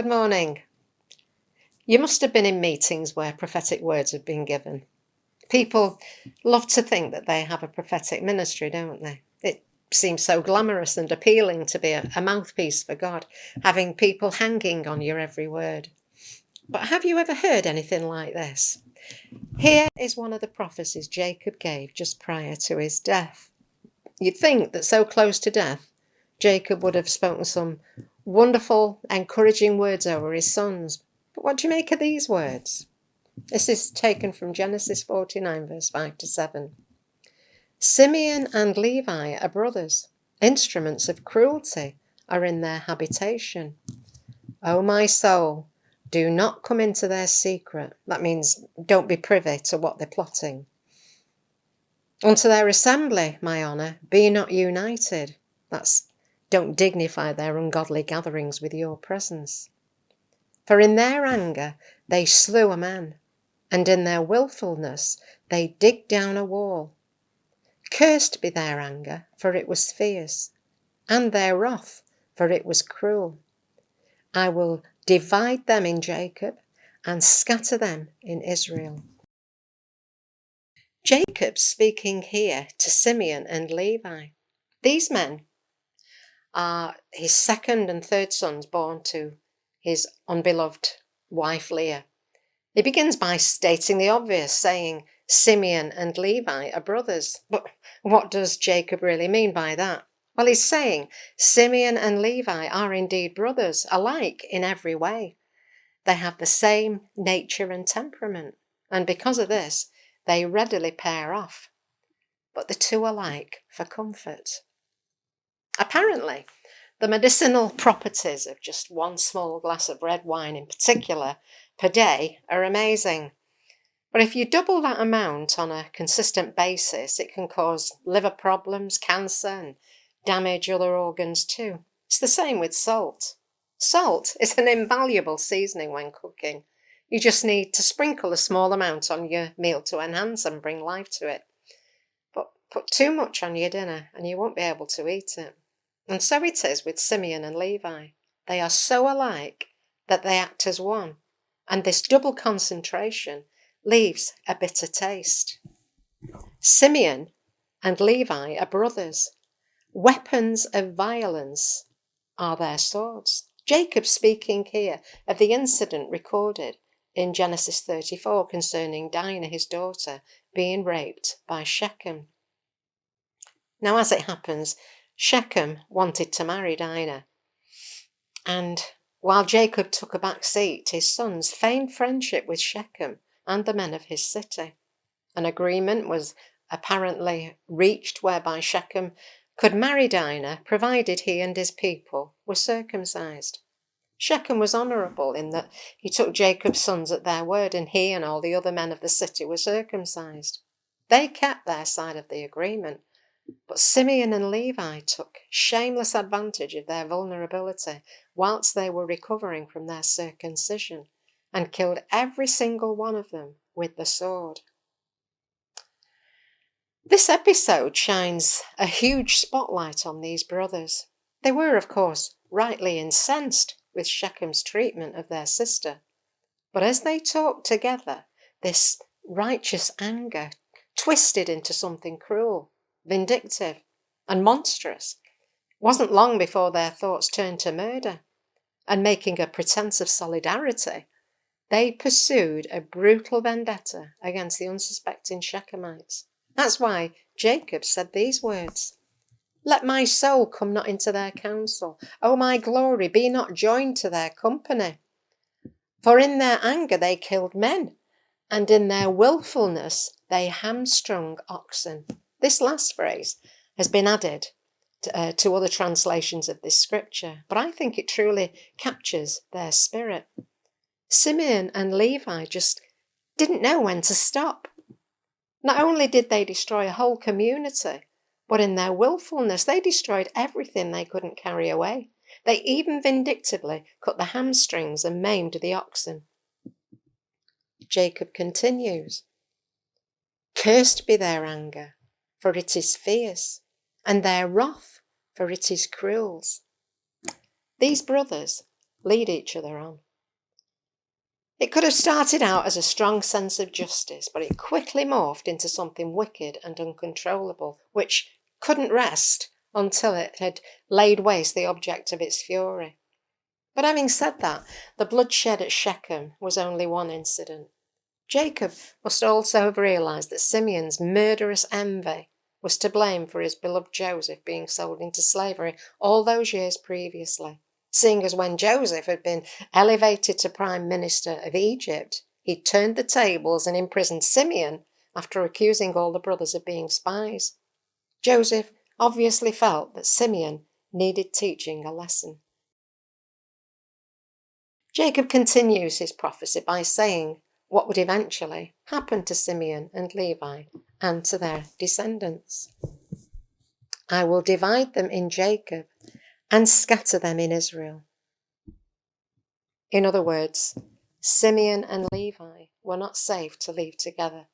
Good morning. You must have been in meetings where prophetic words have been given. People love to think that they have a prophetic ministry, don't they? It seems so glamorous and appealing to be a mouthpiece for God, having people hanging on your every word. But have you ever heard anything like this? Here is one of the prophecies Jacob gave just prior to his death. You'd think that so close to death, Jacob would have spoken some wonderful, encouraging words over his sons. But what do you make of these words? This is taken from Genesis 49, verse 5 to 7. Simeon and Levi are brothers. Instruments of cruelty are in their habitation. O my soul, do not come into their secret. That means don't be privy to what they're plotting. Unto their assembly, my honour, be not united. That's don't dignify their ungodly gatherings with your presence. For in their anger they slew a man, and in their wilfulness they digged down a wall. Cursed be their anger, for it was fierce, and their wrath, for it was cruel. I will divide them in Jacob, and scatter them in Israel. Jacob speaking here to Simeon and Levi. These men are his second and third sons born to his unbeloved wife Leah. He begins by stating the obvious, saying Simeon and Levi are brothers. But what does Jacob really mean by that? Well, he's saying Simeon and Levi are indeed brothers, alike in every way. They have the same nature and temperament, and because of this, they readily pair off. But the two are alike for comfort. Apparently, the medicinal properties of just one small glass of red wine in particular per day are amazing. But if you double that amount on a consistent basis, it can cause liver problems, cancer, and damage other organs too. It's the same with salt. Salt is an invaluable seasoning when cooking. You just need to sprinkle a small amount on your meal to enhance and bring life to it. But put too much on your dinner and you won't be able to eat it. And so it is with Simeon and Levi. They are so alike that they act as one. And this double concentration leaves a bitter taste. Simeon and Levi are brothers. Weapons of violence are their swords. Jacob speaking here of the incident recorded in Genesis 34 concerning Dinah, his daughter, being raped by Shechem. Now, as it happens, Shechem wanted to marry Dinah. And while Jacob took a back seat, his sons feigned friendship with Shechem and the men of his city. An agreement was apparently reached whereby Shechem could marry Dinah provided he and his people were circumcised. Shechem was honourable in that he took Jacob's sons at their word, and he and all the other men of the city were circumcised. They kept their side of the agreement, but Simeon and Levi took shameless advantage of their vulnerability whilst they were recovering from their circumcision and killed every single one of them with the sword. This episode shines a huge spotlight on these brothers. They were, of course, rightly incensed with Shechem's treatment of their sister. But as they talked together, this righteous anger twisted into something cruel, vindictive, and monstrous. It wasn't long before their thoughts turned to murder, and making a pretense of solidarity, they pursued a brutal vendetta against the unsuspecting Shechemites. That's why Jacob said these words, Let my soul come not into their counsel. O my glory, be not joined to their company. For in their anger they killed men, and in their wilfulness they hamstrung oxen. This last phrase has been added to other translations of this scripture, but I think it truly captures their spirit. Simeon and Levi just didn't know when to stop. Not only did they destroy a whole community, but in their willfulness, they destroyed everything they couldn't carry away. They even vindictively cut the hamstrings and maimed the oxen. Jacob continues, Cursed be their anger, for it is fierce, and their wrath, for it is cruel. These brothers lead each other on. It could have started out as a strong sense of justice, but it quickly morphed into something wicked and uncontrollable, which couldn't rest until it had laid waste the object of its fury. But having said that, the bloodshed at Shechem was only one incident. Jacob must also have realised that Simeon's murderous envy was to blame for his beloved Joseph being sold into slavery all those years previously, seeing as when Joseph had been elevated to Prime Minister of Egypt, he'd turned the tables and imprisoned Simeon after accusing all the brothers of being spies. Joseph obviously felt that Simeon needed teaching a lesson. Jacob continues his prophecy by saying what would eventually happen to Simeon and Levi and to their descendants. I will divide them in Jacob and scatter them in Israel. In other words, Simeon and Levi were not safe to leave together.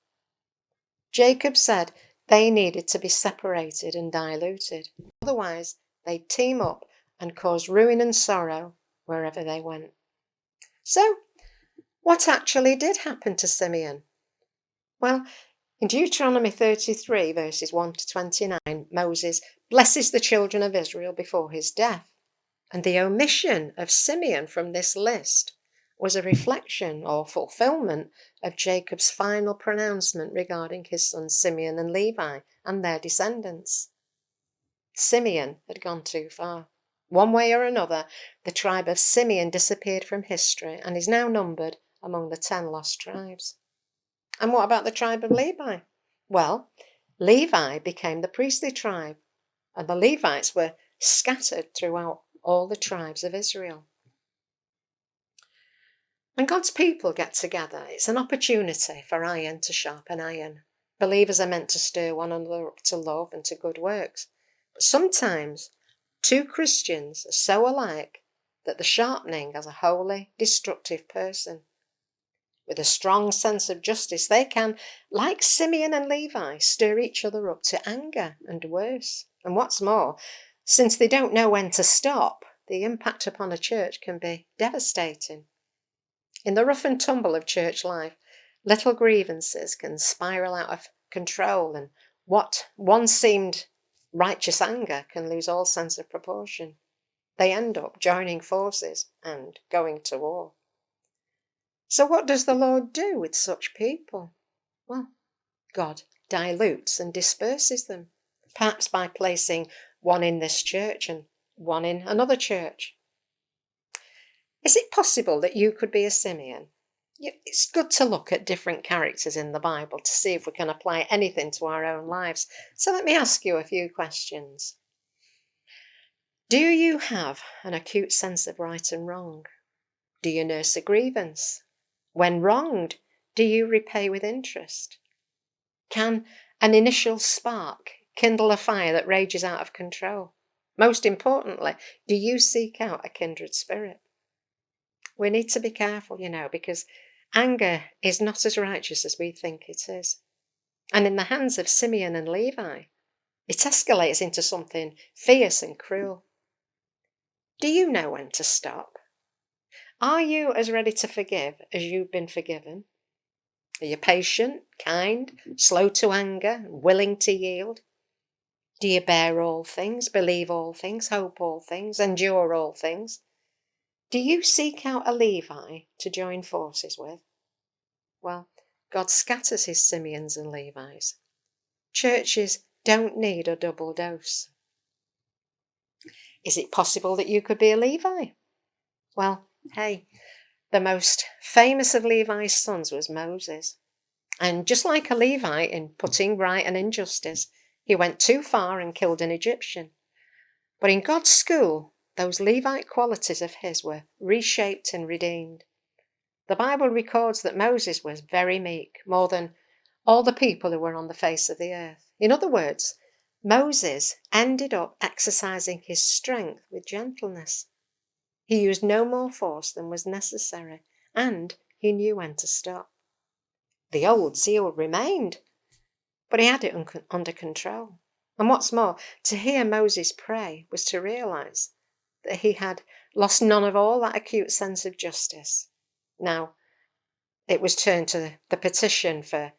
Jacob said they needed to be separated and diluted. Otherwise, they'd team up and cause ruin and sorrow wherever they went. So, what actually did happen to Simeon? Well, in Deuteronomy 33, verses 1 to 29, Moses blesses the children of Israel before his death. And the omission of Simeon from this list was a reflection or fulfillment of Jacob's final pronouncement regarding his sons Simeon and Levi and their descendants. Simeon had gone too far. One way or another, the tribe of Simeon disappeared from history and is now numbered among the 10 lost tribes. And what about the tribe of Levi? Well, Levi became the priestly tribe, and the Levites were scattered throughout all the tribes of Israel. When God's people get together, it's an opportunity for iron to sharpen iron. Believers are meant to stir one another up to love and to good works. But sometimes, two Christians are so alike that the sharpening has a wholly destructive person. With a strong sense of justice, they can, like Simeon and Levi, stir each other up to anger and worse. And what's more, since they don't know when to stop, the impact upon a church can be devastating. In the rough and tumble of church life, little grievances can spiral out of control, and what once seemed righteous anger can lose all sense of proportion. They end up joining forces and going to war. So what does the Lord do with such people? Well, God dilutes and disperses them, perhaps by placing one in this church and one in another church. Is it possible that you could be a Simeon? It's good to look at different characters in the Bible to see if we can apply anything to our own lives. So let me ask you a few questions. Do you have an acute sense of right and wrong? Do you nurse a grievance? When wronged, do you repay with interest? Can an initial spark kindle a fire that rages out of control? Most importantly, do you seek out a kindred spirit? We need to be careful, because anger is not as righteous as we think it is. And in the hands of Simeon and Levi, it escalates into something fierce and cruel. Do you know when to stop? Are you as ready to forgive as you've been forgiven? Are you patient, kind, slow to anger, willing to yield? Do you bear all things, believe all things, hope all things, endure all things? Do you seek out a Levi to join forces with? Well, God scatters his Simeons and Levi's. Churches don't need a double dose. Is it possible that you could be a Levi? Well, hey, the most famous of Levi's sons was Moses. And just like a Levi in putting right and injustice, he went too far and killed an Egyptian. But in God's school, those Levite qualities of his were reshaped and redeemed. The Bible records that Moses was very meek, more than all the people who were on the face of the earth. In other words, Moses ended up exercising his strength with gentleness. He used no more force than was necessary, and he knew when to stop. The old zeal remained, but he had it under control. And what's more, to hear Moses pray was to realize that he had lost none of all that acute sense of justice. Now, it was turned to the petition for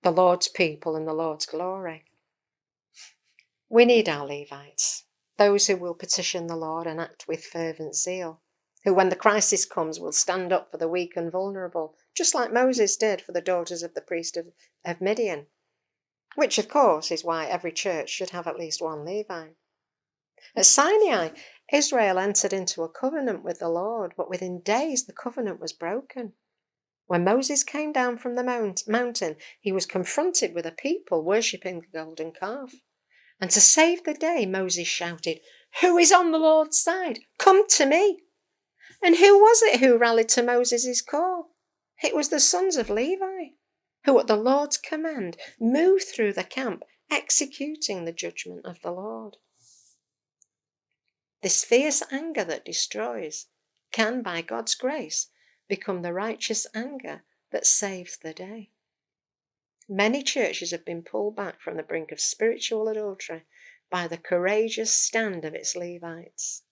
the Lord's people and the Lord's glory. We need our Levites, those who will petition the Lord and act with fervent zeal, who when the crisis comes will stand up for the weak and vulnerable, just like Moses did for the daughters of the priest of Midian, which of course is why every church should have at least one Levite. At Sinai, Israel entered into a covenant with the Lord, but within days the covenant was broken. When Moses came down from the mountain, he was confronted with a people worshipping the golden calf. And to save the day, Moses shouted, "Who is on the Lord's side? Come to me." And who was it who rallied to Moses' call? It was the sons of Levi, who at the Lord's command moved through the camp, executing the judgment of the Lord. This fierce anger that destroys can, by God's grace, become the righteous anger that saves the day. Many churches have been pulled back from the brink of spiritual adultery by the courageous stand of its Levites.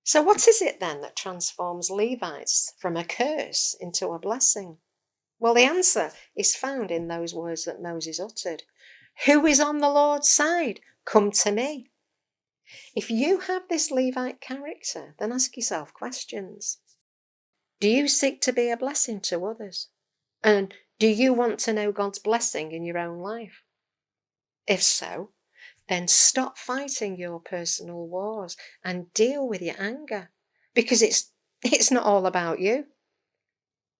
So what is it then that transforms Levites from a curse into a blessing? Well, the answer is found in those words that Moses uttered. Who is on the Lord's side? Come to me. If you have this Levite character, then ask yourself questions. Do you seek to be a blessing to others? And do you want to know God's blessing in your own life? If so, then stop fighting your personal wars and deal with your anger, because it's not all about you.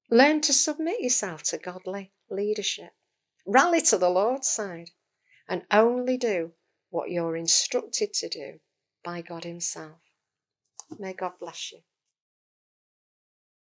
Learn to submit yourself to godly leadership. Rally to the Lord's side and only do what you're instructed to do by God himself. May God bless you.